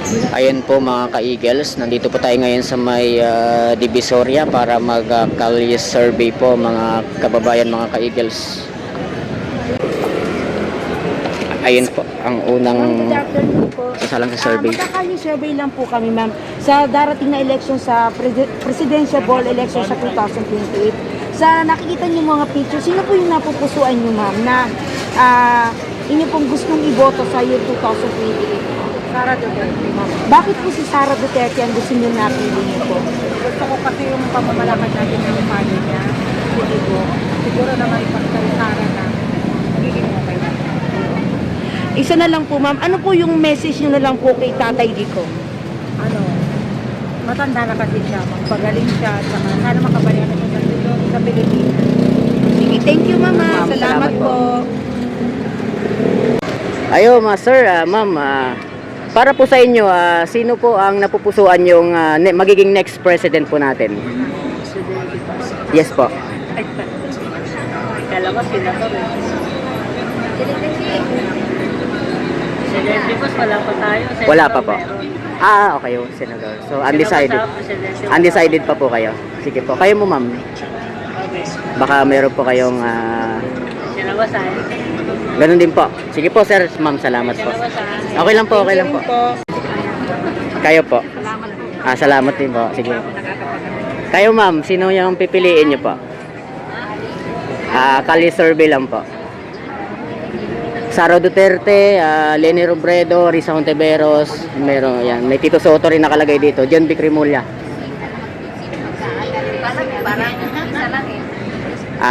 Ayan po mga ka-Eagles, nandito po tayo ngayon sa may Divisoria para mag-Kalye survey po mga kababayan, mga ka-Eagles. Ayun po ang unang Good afternoon po. sasalang sa survey. Magkakalye survey lang po kami, ma'am, sa darating na election sa presidential ball election sa 2028. Sa nakikita niyo mga picture, sino po yung napupusuan niyo, ma'am, na inyo pong gustong iboto sa year 2028? Sara Duterte, ma'am. Bakit po si Sara Duterte ang gusto niyo napili niyo po? Gusto ko kasi yung pamamalakad natin ng pamilya niya. Siguro naman pag kay Sara na, magiging okay na. Isa na lang po, ma'am. Ano po yung message niyo na lang po kay Tatay Dico? Ano, matanda na kasi siya, magpagaling siya, at saka sana makabalik na siya sa Pilipinas. Sige, thank you, ma'am. Ma'am, Salamat salamat po. Ayo, sir, ma'am, para po sa inyo, sino po ang napupusuan yung magiging next president po natin? Yes po. Kala ko sila to rin. Presidente, wala pa tayo. Wala pa po. Okay, yung senador. So, undecided. Undecided pa po kayo. Sige po. Kayo mo, ma'am. Baka meron po kayong Sinawasan. ganun din po. Sige po, sir. Ma'am, salamat po. Okay lang po, okay lang po. Kayo po. Salamat din po. Sige. Kayo, ma'am, sino yung pipiliin niyo po? Kalye survey lang po. Sara Duterte, Leni Robredo, Risa Hontiveros, meron yan. May Tito Soto rin nakalagay dito. John Vic Rimulya. Parang isa lang eh.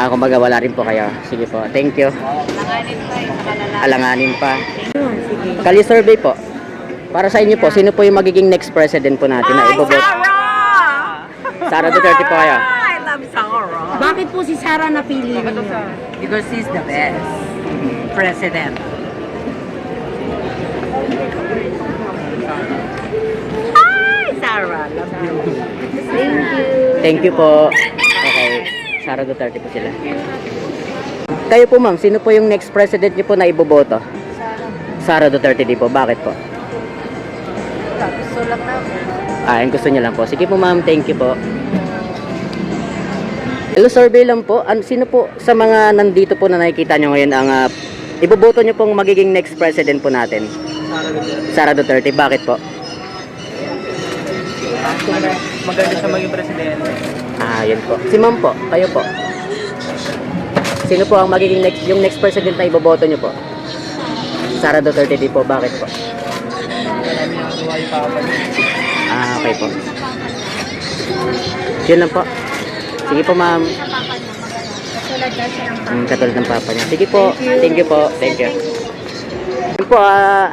Kumbaga wala rin po kayo. Sige po. Thank you. Alanganin pa. Kalye survey po. Para sa inyo po, sino po yung magiging next president po natin na iboboto? Sara Duterte po kayo. I love Sara. Bakit po si Sara napili niyo? Because he's the best president. Hi, Sarah. Love you. Thank you po. Okay. Sara Duterte po sila. Kayo po, ma'am, sino po yung next president niyo po na iboboto? Sara Duterte din po. Bakit po? Gusto lang namin. Yung gusto niyo lang po. Sige po, ma'am. Thank you po. Hello, survey lang po. Sino po sa mga nandito po na nakikita nyo ngayon ang iboboto nyo pong magiging next president po natin? Sara Duterte. Bakit po? Maganda siya maging presidente. Yun po. Si ma'am po. Kayo po. Sino po ang magiging next president na iboboto nyo po? Sara Duterte din po. Bakit po? Marami ang gawa yung papa niya. Okay po. Yun lang po. Sige po, ma'am. Katulad ng papa niya. Sige po. Thank you po. Thank you. Yun po,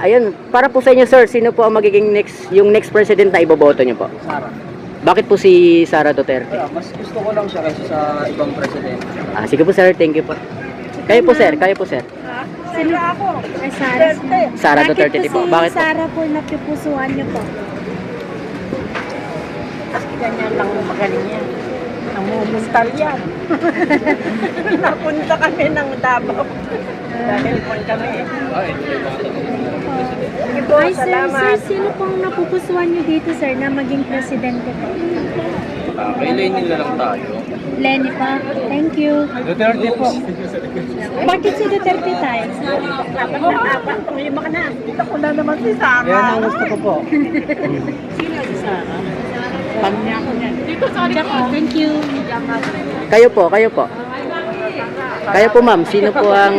ayun. Para po sa inyo, sir, sino po ang magiging yung next president na iboboto niyo po? Sara. Bakit po si Sara Duterte? Kaya, mas gusto ko lang siya kaysa sa ibang presidente. Sige po, sir. Thank you po. Kayo po, sir. Kayo po, sir. Sino ako? Ay, Sara. Sara Duterte din po. Bakit po? Sara po napipusuan niyo po? Kasi ganyan lang ang magaling yan. Nangumustal yan. Napunta kami ng Davao. Dahil po kami. Sige po, Ay, sir, salamat. sino pong napupusuan niyo dito, sir, na maging presidente po? Kay Lenin na lang tayo. Lenny pa. Thank you. Duterte po. Bakit si Duterte tayo? Dapat na dapat. Tumima ka na. Kita ko na naman si Sarah. Yan ang gusto ko po. Sino si Sarah? Pamilya ko niyan. Dito, sorry ako. Thank you. Kayo po. Kayo po. Kayo po, ma'am. Sino po ang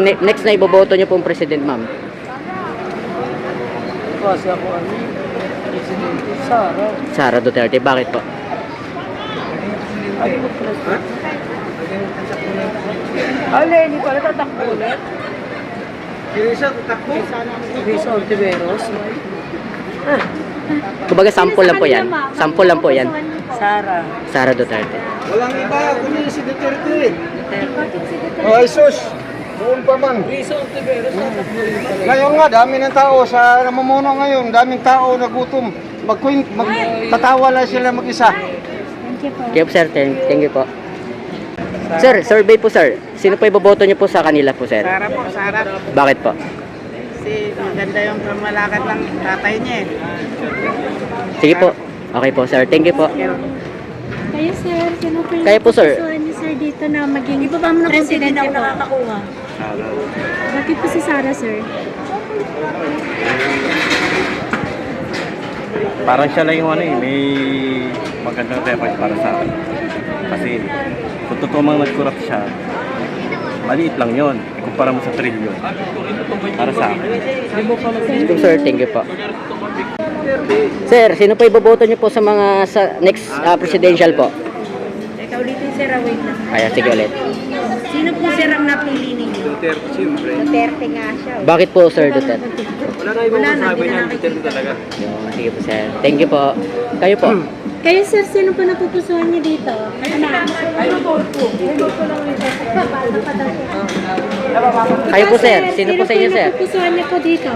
next na iboboto niyo pong president, ma'am? Kasi ako presidente. Sara. Sara Duterte. Bakit po? Lenny pala tatakbo ulit. Risa, takbo. Risa Ontiveros. Kumbaga, sample lang po yan. Sample lang po yan. Sara. Sara Duterte. Walang iba, kundi si Duterte. Ay, sus. Doon pa man. Risa Ontiveros. Ngayon nga, dami ng tao sa namumuno ngayon. Daming tao nagutom. Magtatawa lang sila mag-isa. Thank you po. Okay po, sir. Thank you po. Sir, survey po, sir. Sino po iboboto niyo po sa kanila po, sir? Sara po, Sara. Bakit po? Kasi maganda yung pamalakad ng tatay niya eh. Sige po. Okay po, sir. Thank you po. Kayo, sir, sino po yung Kayo po, sir. napupusuan niyo, sir, dito na maging Iba ba mo na kung presidente ako po? nakakakuha? Bakit po si Sara, sir? Parang siya lang yung ano eh, may magandang reference para sa akin. Kasi kung totoo mang nag-corrupt siya, maliit lang yun. Ikumpara mo sa trillion. Para sa akin. Thank you, sir. Thank you po. Sir, sino po iboboto niyo po sa mga sa next presidential po? Ikaw dito, sir, wait lang. Kaya, sige ulit. Sino po, sir, ang napili ninyo? Duterte nga siya. Bakit po, sir Duterte? Wala na, hindi na nakikita. Yun, sige po, sir. Thank you po. Kayo po. Kayo, sir, sino po napupusuan niyo dito? Ano? Kayo po, sir. Sino po sa inyo, sir? napupusuan niyo po dito?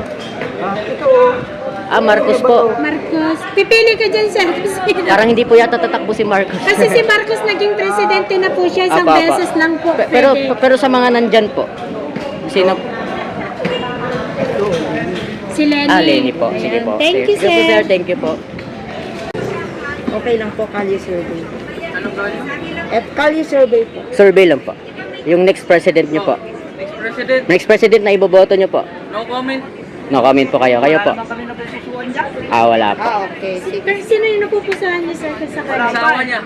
Marcos po. Marcos. Pipili ka dyan, sir. Sino? Parang hindi po yata tatakbo si Marcos. Kasi si Marcos naging presidente na po siya. Isang Apa, apa. beses lang po. Pero pwede. pero sa mga nandyan po. Sino? Si Lenny. Lenny po. Sige po. Thank you, Sige po, sir. sir. Thank you po. Okay lang po, Kalye Survey. Kalye Survey po. Survey lang po. Yung next president niyo po. Next president na iboboto niyo po. No comment. No comment po kayo. Kayo po. Wala po. Okay. Pero sino yung napupusuan niyo, sir, sa kanya? Asawa niya.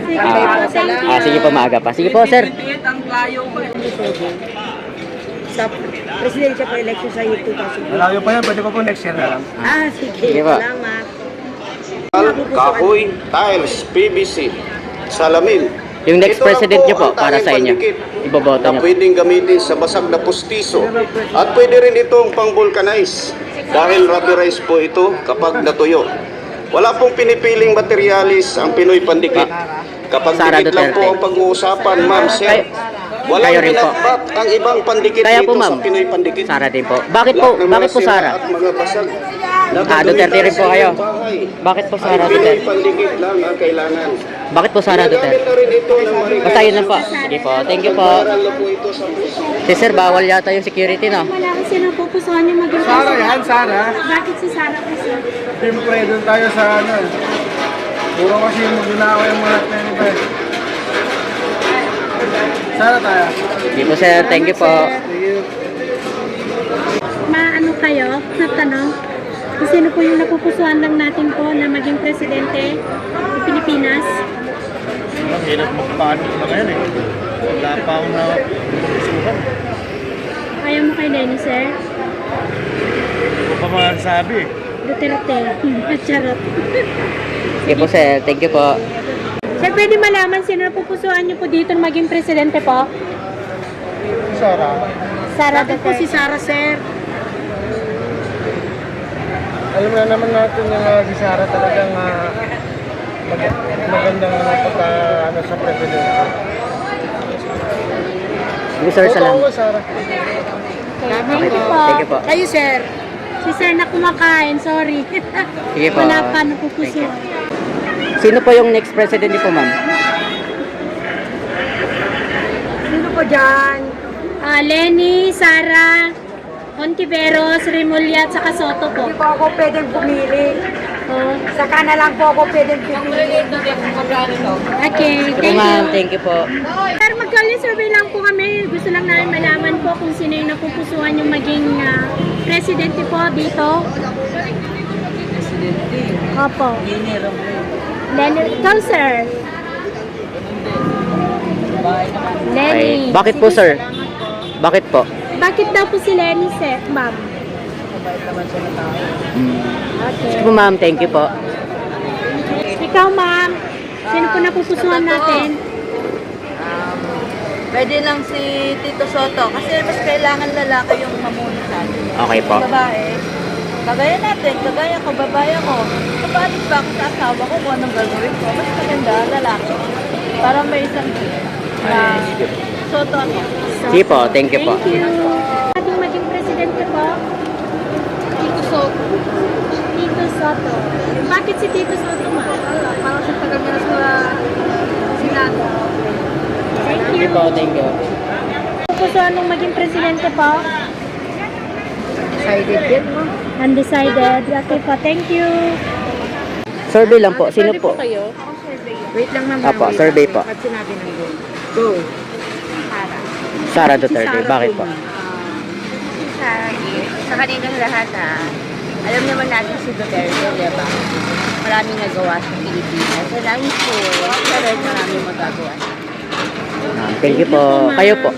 Sige po, thank you. Sige po, maaga pa. Sige po, sir. Ang layo ko. Sa presidential po election sa year 2000. Malayo pa yan, pwede ko po next year na lang. Sige. Sige po. Salamat. Kahoy, tiles, PVC, salamin. Yung next Ito lang president po niyo po, ang para tanging sa inyo. pandikit Iboboto na niyo po. pwedeng gamitin sa basag na pustiso. At pwede rin itong pang-vulcanize dahil rubberized po ito kapag natuyo. Wala pong pinipiling materialis ang Pinoy pandikit. Kapag Sara dikit lang po Duterte. ang pag-uusapan, ma'am, sir. Kayo Walang rin po. binatbat ang ibang pandikit Kaya po, dito ma'am. sa Pinoy pandikit. Sara din po. Bakit po? Lahat ng Bakit mga po sira Sara? At mga basag. Duterte rin po kayo. Bakit po Sara Ang Pinoy Duterte? pandikit lang ang kailangan. Bakit po Sara Ginagamit Duterte? na rin ito ng marikay. Basta yun lang po. Sige po. Thank you po. Pag-aaral na po ito sa puso. Si sir, bawal yata yung security, no? Wala ko sino napupusuan niyo maging Sara yan, Sara. Bakit si Sara po, sir? Siyempre, doon tayo sa ano. Puro kasi magunawa yung mga pwede. Sara tayo. Sige po, sir. Thank you po. Maano kayo? Natanong? Kung sino po yung napupusuan lang natin po na maging presidente ng Pilipinas? Ang hirap magpaano na ngayon eh. Wala pa akong sukat. Ayaw mo kay Lenny, sir? Hindi ko pa masabi eh. Duterte. Charot. Sige po, sir. Thank you po. Sir, pwede malaman sino napupusuan niyo po dito na maging presidente po? Sara. Sara Bakit po si Duterte. Sara, sir? Alam na naman natin na si Sara talagang magandang pagka sa president. Sige, sir. Salamat. Sara. Thank you po. Thank you po. Kayo, sir. Si sir na kumakain, sorry. Sige po. Wala pa Thank napupusuan. Sino po yung next president niyo po, ma'am? Sino po dyan? Lenny, Sara, Ontiveros, Remulla, at saka Soto po. Hindi po ako pwedeng pumili. Oh, Saka na lang po ako pwedeng pumili. okay, Sige po, thank ma'am. you. Thank you po. Sir, magkali survey lang po kami. Gusto lang namin malaman po kung sino yung napupusuan yung maging presidente po dito. Opo. Lenny, ikaw, sir. Lenny. Okay. Bakit po, sir? Bakit po? Bakit daw po si Lenny, sir, ma'am? Sige po, ma'am. Thank you po. Ikaw, ma'am. Sino po napupusuan natin? Pwede lang si Tito Soto kasi mas kailangan lalaki yung mamuno sa atin. Okay po. Babae, kagaya natin, kagaya ko, babae ako. Kapalit ba ako sa asawa ko kung anong gagawin ko? Mas maganda, lalaki. Para may isang Soto ako. Sige po. Thank you po. Thank you. Ating maging presidente po? Tito Soto. Tito Soto. Bakit si Tito Soto, ma'am? Parang siya tagal niya sa Senado. Thank Sige you. po. Thank you. Po napupusuan nung maging presidente po? Decided din mo. Undecided. Okay po, thank you. Survey lang po. Sino po? Wait lang ma'am. Apo, wait survey lang. po. At sinabi ng go. Sara Duterte. Bakit po? Sa kanilang lahat alam naman natin si Duterte, di ba? Maraming nagawa sa Pilipinas. So, lang po, siya rin maraming magagawa. Thank you po. Kayo po.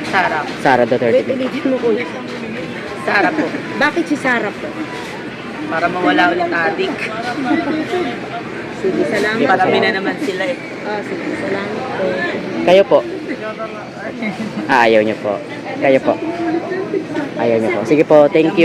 Sarap. Sara Duterte. Wait, ulitin mo ko. Sarap po. Bakit si Sarah po? Para mawala ulit adik. Sige, salamat Marami po. na naman sila eh. Sige, salamat po. Kayo po. Ayaw niyo po. Kayo po. Ayaw niyo po. Sige po, thank you.